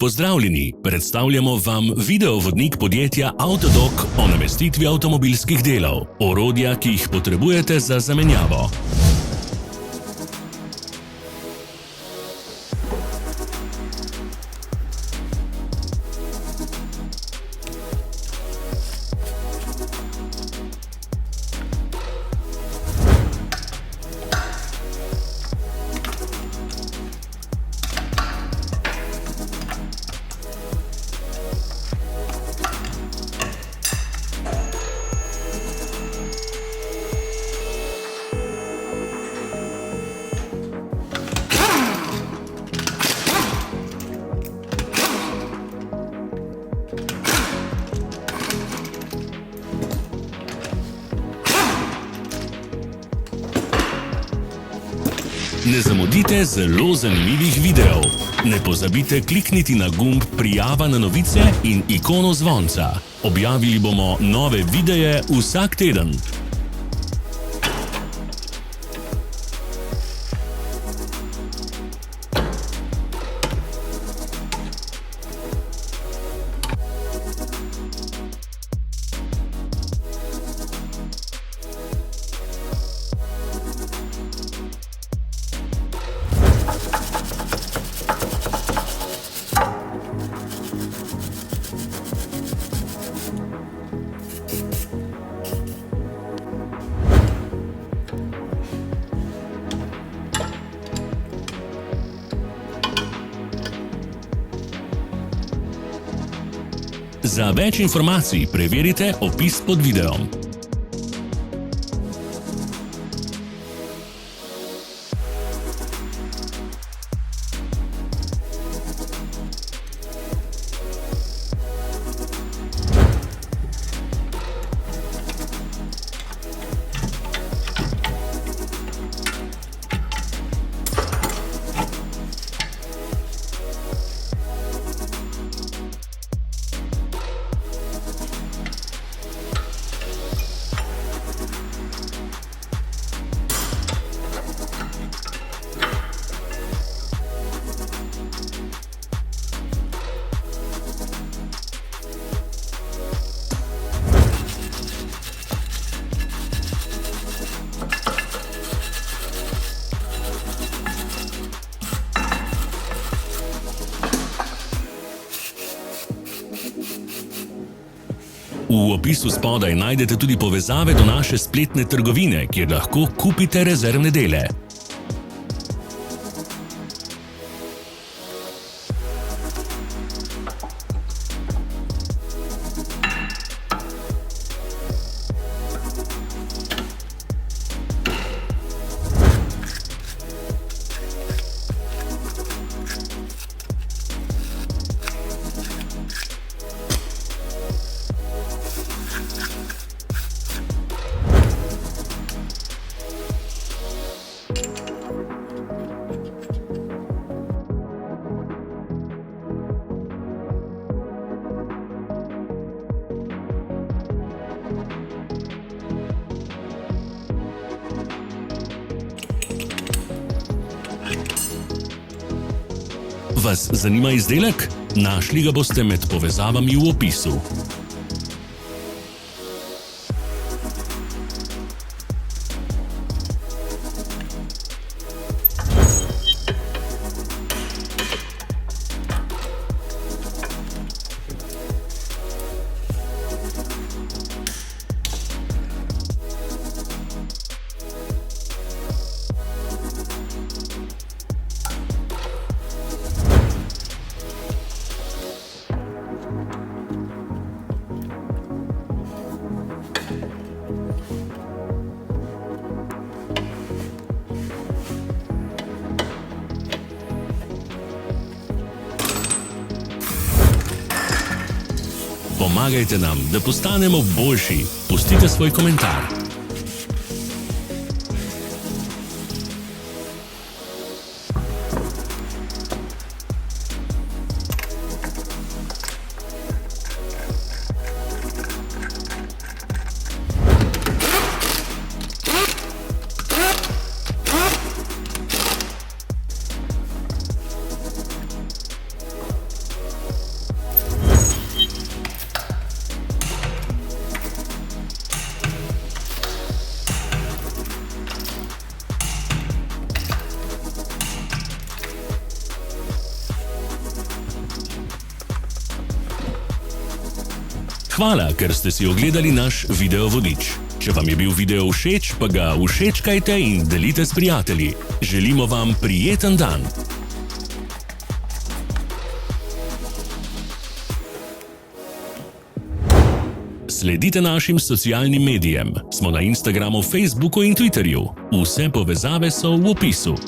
Pozdravljeni, predstavljamo vam videovodnik podjetja Avtodok o namestitvi avtomobilskih delov, orodja, ki jih potrebujete za zamenjavo. Ne zamudite zelo zanimivih videov. Ne pozabite klikniti na gumb Prijava na novice in ikono zvonca. Objavili bomo nove videe vsak teden. Za več informacij preverite opis pod videom. V opisu spodaj najdete tudi povezave do naše spletne trgovine, kjer lahko kupite rezervne dele. Vas zanima izdelek? Našli ga boste med povezavami v opisu. Pomagajte nam, da postanemo boljši. Pustite svoj komentar. Hvala, ker ste si ogledali naš video vodič. Če vam je bil video všeč, pa ga všečkajte in delite s prijatelji. Želimo vam prijeten dan! Sledite našim socialnim medijem. Smo na Instagramu, Facebooku in Twitterju. Vse povezave so v opisu.